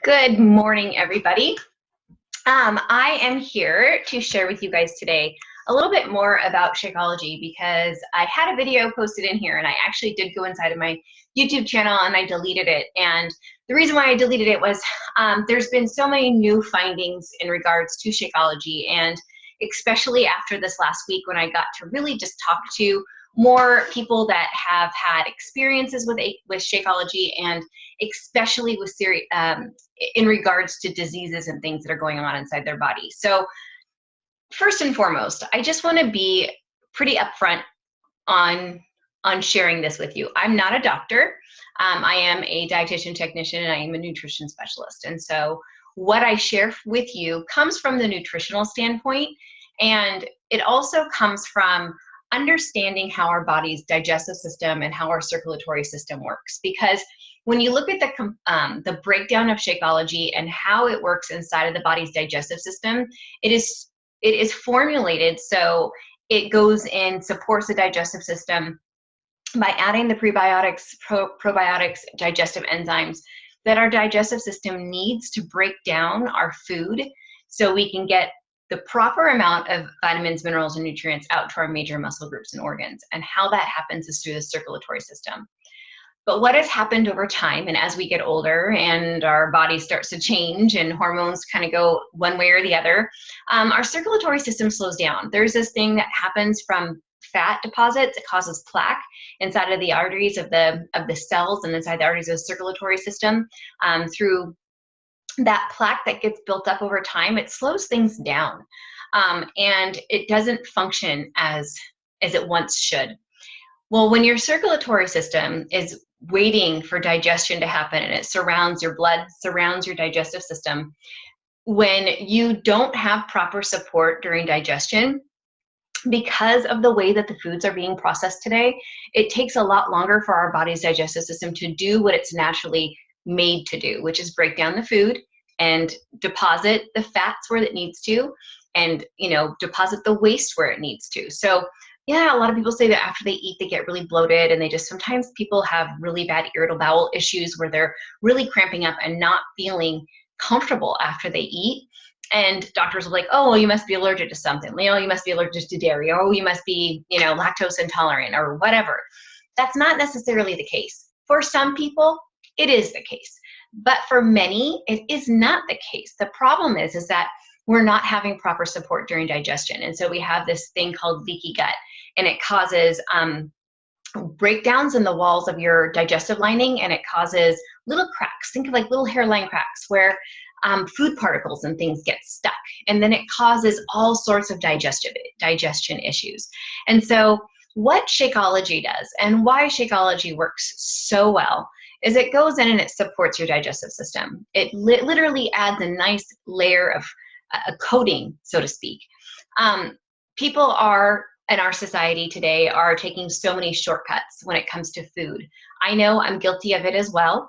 Good morning, everybody. I am here to share with you guys today a little bit more about Shakeology because I had a video posted in here and I actually did go inside of my YouTube channel and I deleted it. And the reason why I deleted it was there's been so many new findings in regards to Shakeology, and especially after this last week when I got to really just talk to more people that have had experiences with Shakeology, and especially with in regards to diseases and things that are going on inside their body. So first and foremost, I just want to be pretty upfront on sharing this with you. I'm not a doctor. I am a dietitian technician and I am a nutrition specialist. And so what I share with you comes from the nutritional standpoint, and it also comes from understanding how our body's digestive system and how our circulatory system works. Because when you look at the breakdown of Shakeology and how it works inside of the body's digestive system, it is formulated so it goes in, supports the digestive system by adding the prebiotics, probiotics, digestive enzymes that our digestive system needs to break down our food so we can get the proper amount of vitamins, minerals, and nutrients out to our major muscle groups and organs. And how that happens is through the circulatory system. But what has happened over time, and as we get older and our body starts to change and hormones kind of go one way or the other, our circulatory system slows down. There's this thing that happens from fat deposits. It causes plaque inside of the arteries of the cells and inside the arteries of the circulatory system. Through that plaque that gets built up over time, it slows things down, and it doesn't function as it once should. Well, when your circulatory system is waiting for digestion to happen and it surrounds your blood, surrounds your digestive system, when you don't have proper support during digestion, because of the way that the foods are being processed today, it takes a lot longer for our body's digestive system to do what it's naturally made to do, which is break down the food and deposit the fats where it needs to, and deposit the waste where it needs to. So yeah, a lot of people say that after they eat, they get really bloated, and sometimes people have really bad irritable bowel issues where they're really cramping up and not feeling comfortable after they eat. And doctors will be like, oh, well, you must be allergic to something. You must be allergic to dairy, or you must be, lactose intolerant or whatever. That's not necessarily the case. For some people, it is the case. But for many, it is not the case. The problem is that we're not having proper support during digestion. And so we have this thing called leaky gut, and it causes breakdowns in the walls of your digestive lining, and it causes little cracks. Think of like little hairline cracks where food particles and things get stuck. And then it causes all sorts of digestion issues. And so what Shakeology does, and why Shakeology works so well, is it goes in and it supports your digestive system. It literally adds a nice layer of a coating, so to speak. People in our society today are taking so many shortcuts when it comes to food. I know I'm guilty of it as well.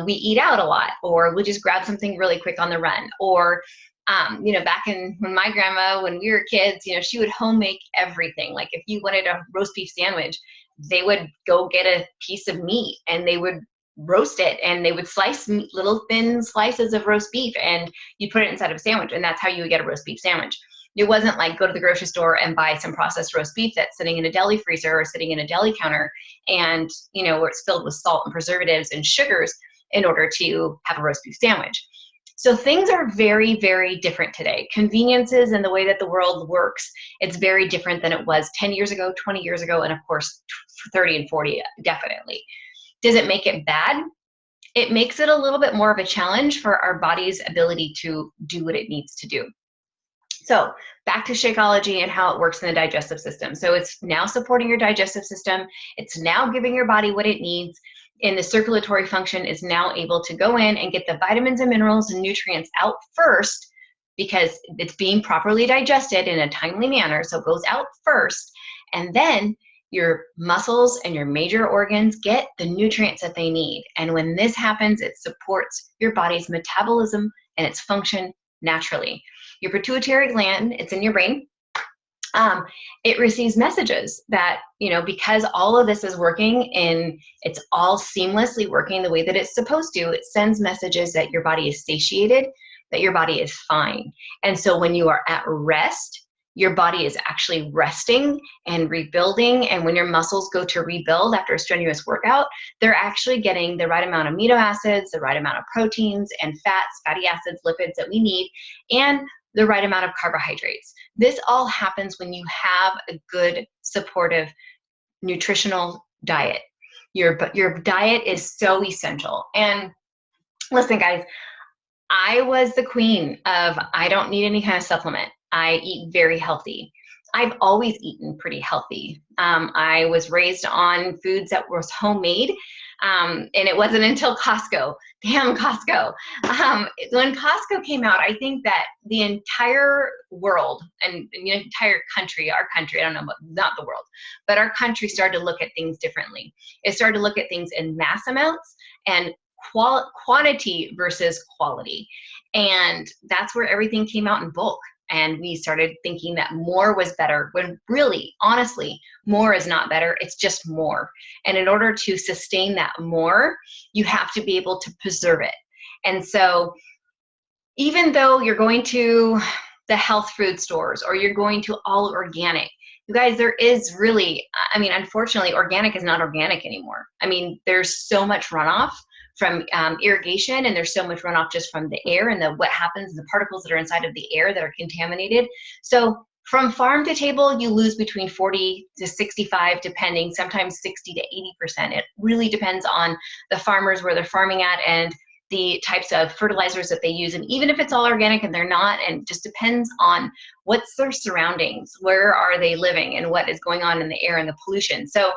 We eat out a lot, or we'll just grab something really quick on the run, or back when my grandma, when we were kids, she would home make everything. Like if you wanted a roast beef sandwich, they would go get a piece of meat and they would roast it, and they would slice little thin slices of roast beef, and you put it inside of a sandwich, and that's how you would get a roast beef sandwich. It wasn't like go to the grocery store and buy some processed roast beef that's sitting in a deli freezer or sitting in a deli counter, and where it's filled with salt and preservatives and sugars in order to have a roast beef sandwich. So things are very, very different today. Conveniences and the way that the world works, it's very different than it was 10 years ago, 20 years ago, and of course 30 and 40 definitely. Does it make it bad? It makes it a little bit more of a challenge for our body's ability to do what it needs to do. So back to Shakeology and how it works in the digestive system. So it's now supporting your digestive system. It's now giving your body what it needs. And the circulatory function is now able to go in and get the vitamins and minerals and nutrients out first, because it's being properly digested in a timely manner. So it goes out first, and then your muscles and your major organs get the nutrients that they need. And when this happens, it supports your body's metabolism and its function naturally. Your pituitary gland, it's in your brain. it receives messages that, because all of this is working and it's all seamlessly working the way that it's supposed to, it sends messages that your body is satiated, that your body is fine. And so when you are at rest, your body is actually resting and rebuilding. And when your muscles go to rebuild after a strenuous workout, they're actually getting the right amount of amino acids, the right amount of proteins and fats, fatty acids, lipids that we need, and the right amount of carbohydrates. This all happens when you have a good, supportive, nutritional diet. Your diet is so essential. And listen, guys, I was the queen of, I don't need any kind of supplement. I eat very healthy. I've always eaten pretty healthy. I was raised on foods that was homemade, and it wasn't until Costco, damn Costco. When Costco came out, I think that the entire world and the entire country, our country, I don't know, but not the world, but our country started to look at things differently. It started to look at things in mass amounts and quantity versus quality. And that's where everything came out in bulk. And we started thinking that more was better, when really, honestly, more is not better. It's just more. And in order to sustain that more, you have to be able to preserve it. And so even though you're going to the health food stores or you're going to all organic, you guys, there is really, unfortunately, organic is not organic anymore. There's so much runoff from irrigation, and there's so much runoff just from the air and what happens, the particles that are inside of the air that are contaminated. So from farm to table, you lose between 40 to 65, depending, sometimes 60 to 80%. It really depends on the farmers, where they're farming at, and the types of fertilizers that they use. And even if it's all organic and they're not, and just depends on what's their surroundings, where are they living, and what is going on in the air and the pollution. So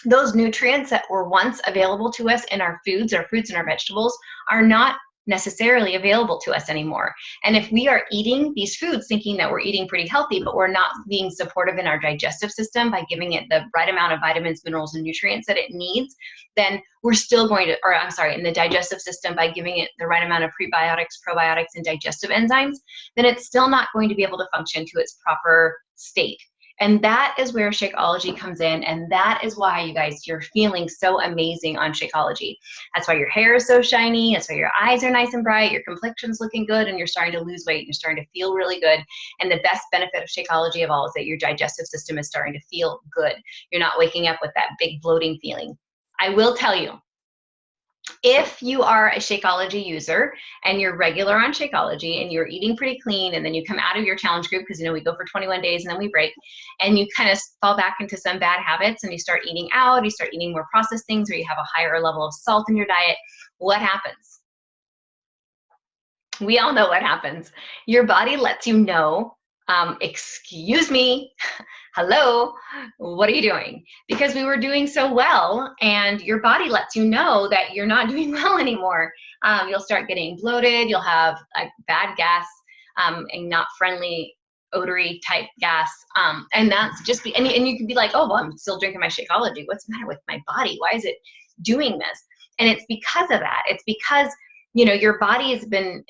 those nutrients that were once available to us in our foods, our fruits and our vegetables, are not necessarily available to us anymore. And if we are eating these foods thinking that we're eating pretty healthy, but we're not being supportive in our digestive system by giving it the right amount of vitamins, minerals, and nutrients that it needs, then we're still going to, in the digestive system by giving it the right amount of prebiotics, probiotics, and digestive enzymes, then it's still not going to be able to function to its proper state. And that is where Shakeology comes in, and that is why, you guys, you're feeling so amazing on Shakeology. That's why your hair is so shiny, that's why your eyes are nice and bright, your complexion's looking good, and you're starting to lose weight, you're starting to feel really good. And the best benefit of Shakeology of all is that your digestive system is starting to feel good. You're not waking up with that big bloating feeling. I will tell you, if you are a Shakeology user and you're regular on Shakeology and you're eating pretty clean, and then you come out of your challenge group, because we go for 21 days and then we break, and you kind of fall back into some bad habits and you start eating out, you start eating more processed things, or you have a higher level of salt in your diet, what happens? We all know what happens. Your body lets you know, excuse me, hello, what are you doing? Because we were doing so well, and your body lets you know that you're not doing well anymore. You'll start getting bloated, you'll have bad gas, and not friendly, odory type gas. And that's just, and you can be like, oh, well, I'm still drinking my Shakeology. What's the matter with my body? Why is it doing this? And it's because of that. It's because your body has been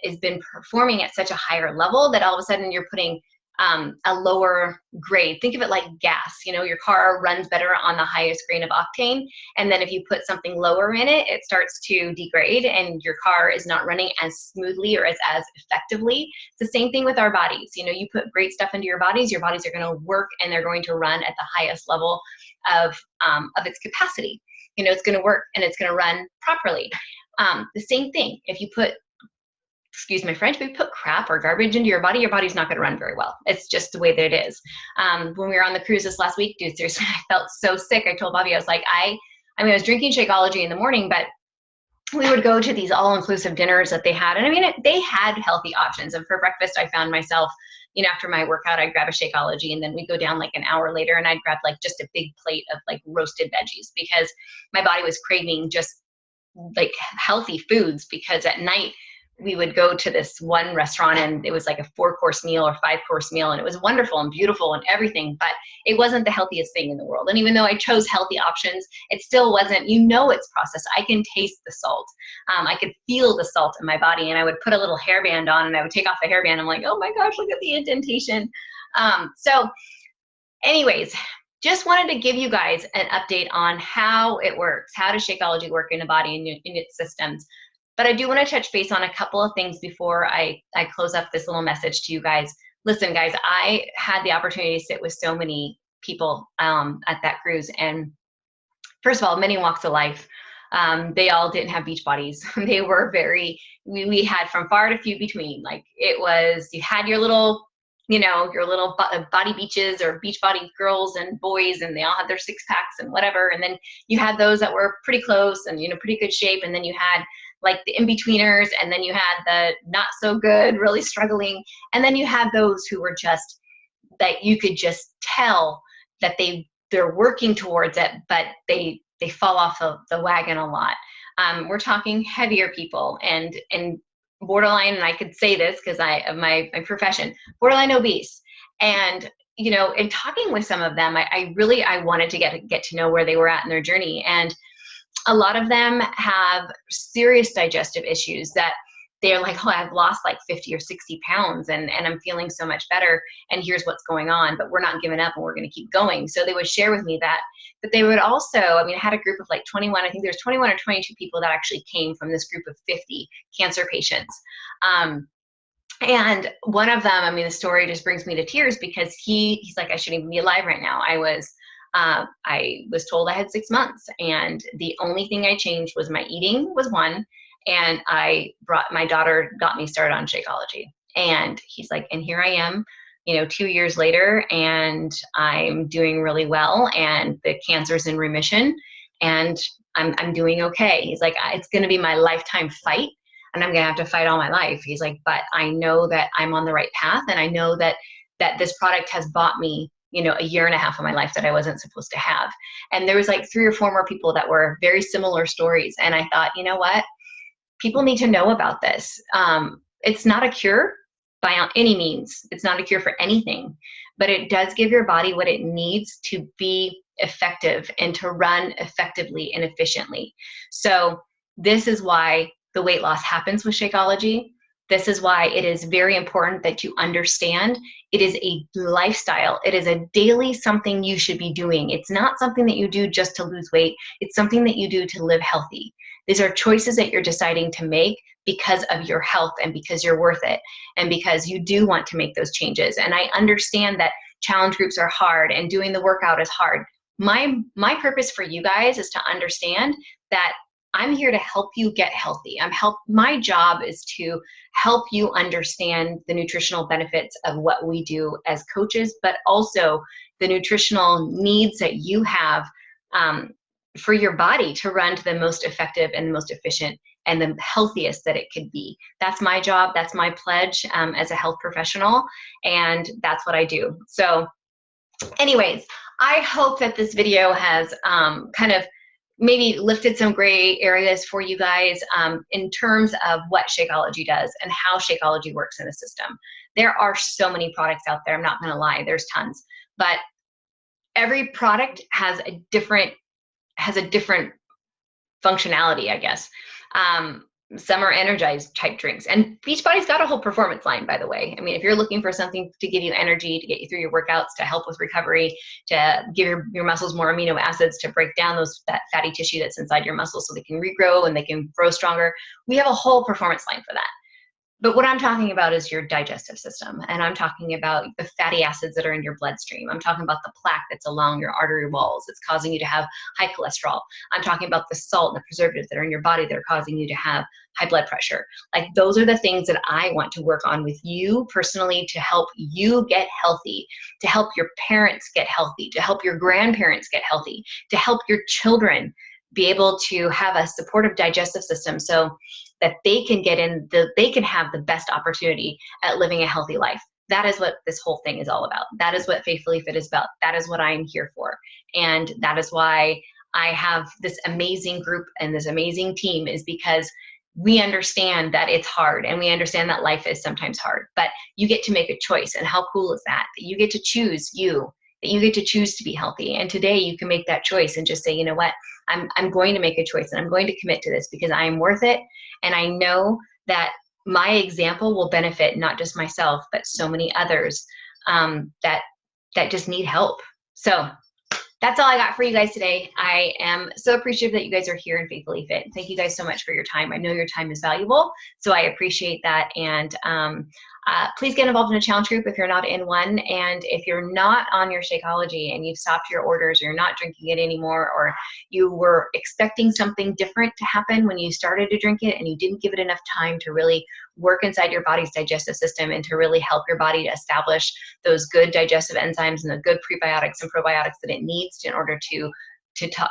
performing at such a higher level that all of a sudden you're putting a lower grade. Think of it like gas. Your car runs better on the highest grade of octane, and then if you put something lower in it, it starts to degrade, and your car is not running as smoothly or as effectively. It's the same thing with our bodies. You put great stuff into your bodies are going to work, and they're going to run at the highest level of its capacity. It's going to work and it's going to run properly. The same thing, if you put, excuse my French, but if you put crap or garbage into your body's not going to run very well. It's just the way that it is. When we were on the cruise this last week, dude, seriously, I felt so sick. I told Bobby, I was like, I was drinking Shakeology in the morning, but we would go to these all-inclusive dinners that they had. And they had healthy options. And for breakfast, I found myself, after my workout, I'd grab a Shakeology, and then we'd go down like an hour later and I'd grab like just a big plate of like roasted veggies, because my body was craving just like healthy foods. Because at night we would go to this one restaurant, and it was like a 4-course meal or 5-course meal, and it was wonderful and beautiful and everything, but it wasn't the healthiest thing in the world. And even though I chose healthy options, it still wasn't, it's processed. I can taste the salt. I could feel the salt in my body, and I would put a little hairband on, and I would take off the hairband. I'm like, oh my gosh, look at the indentation. So anyways, just wanted to give you guys an update on how it works. How does Shakeology work in the body and in its systems? But I do want to touch base on a couple of things before I close up this little message to you guys. Listen, guys, I had the opportunity to sit with so many people at that cruise. And first of all, many walks of life. They all didn't have beach bodies. They were we had from far to few between. Like it was, you had your little, your little body beaches or beach body girls and boys, and they all had their six packs and whatever. And then you had those that were pretty close and, pretty good shape. And then you had like the in-betweeners, and then you had the not so good, really struggling. And then you had those who were just, that you could just tell that they're working towards it, but they fall off the wagon a lot. We're talking heavier people and borderline, and I could say this because of my profession, borderline obese. And, in talking with some of them, I wanted to get to know where they were at in their journey. And a lot of them have serious digestive issues that they're like, oh, I've lost like 50 or 60 pounds and I'm feeling so much better. And here's what's going on, but we're not giving up and we're going to keep going. So they would share with me that, but they would also, I had a group of like 21, I think there's 21 or 22 people that actually came from this group of 50 cancer patients. And one of them, the story just brings me to tears because he's like, I shouldn't even be alive right now. I was told I had 6 months, and the only thing I changed was my eating was one. And my daughter got me started on Shakeology. And he's like, and here I am, 2 years later, and I'm doing really well, and the cancer's in remission, and I'm doing okay. He's like, it's going to be my lifetime fight, and I'm going to have to fight all my life. He's like, but I know that I'm on the right path, and I know that this product has bought me, a year and a half of my life that I wasn't supposed to have. And there was like 3 or 4 more people that were very similar stories. And I thought, you know what? People need to know about this. It's not a cure by any means. It's not a cure for anything, but it does give your body what it needs to be effective and to run effectively and efficiently. So this is why the weight loss happens with Shakeology. This is why it is very important that you understand it is a lifestyle. It is a daily something you should be doing. It's not something that you do just to lose weight. It's something that you do to live healthy. These are choices that you're deciding to make because of your health and because you're worth it and because you do want to make those changes. And I understand that challenge groups are hard and doing the workout is hard. My purpose for you guys is to understand that I'm here to help you get healthy. My job is to help you understand the nutritional benefits of what we do as coaches, but also the nutritional needs that you have for your body to run to the most effective and the most efficient and the healthiest that it could be. That's my job. That's my pledge as a health professional. And that's what I do. So anyways, I hope that this video has kind of maybe lifted some gray areas for you guys in terms of what Shakeology does and how Shakeology works in the system. There are so many products out there. I'm not going to lie. There's tons. But every product has a different functionality, I guess. Some are energized type drinks, and Beachbody's got a whole performance line, by the way. If you're looking for something to give you energy, to get you through your workouts, to help with recovery, to give your muscles more amino acids, to break down that fatty tissue that's inside your muscles so they can regrow and they can grow stronger, we have a whole performance line for that. But what I'm talking about is your digestive system, and I'm talking about the fatty acids that are in your bloodstream. I'm talking about the plaque that's along your artery walls that's causing you to have high cholesterol. I'm talking about the salt and the preservatives that are in your body that are causing you to have high blood pressure. Like, those are the things that I want to work on with you personally to help you get healthy, to help your parents get healthy, to help your grandparents get healthy, to help your children be able to have a supportive digestive system so that they can they can have the best opportunity at living a healthy life. That is what this whole thing is all about. That is what Faithfully Fit is about. That is what I'm here for. And that is why I have this amazing group and this amazing team, is because we understand that it's hard and we understand that life is sometimes hard, but you get to make a choice. And how cool is that? That you get to choose that you get to choose to be healthy. And today you can make that choice and just say, you know what, I'm going to make a choice and I'm going to commit to this because I am worth it. And I know that my example will benefit not just myself, but so many others that just need help. So that's all I got for you guys today. I am so appreciative that you guys are here in Faithfully Fit. Thank you guys so much for your time. I know your time is valuable, so I appreciate that. And please get involved in a challenge group if you're not in one. And if you're not on your Shakeology and you've stopped your orders, or you're not drinking it anymore, or you were expecting something different to happen when you started to drink it and you didn't give it enough time to really work inside your body's digestive system and to really help your body to establish those good digestive enzymes and the good prebiotics and probiotics that it needs in order to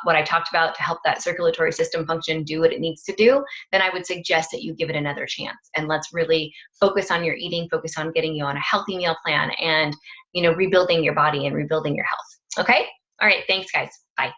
what I talked about to help that circulatory system function do what it needs to do, then I would suggest that you give it another chance. And let's really focus on your eating, focus on getting you on a healthy meal plan, and rebuilding your body and rebuilding your health. Okay? All right, thanks guys. Bye.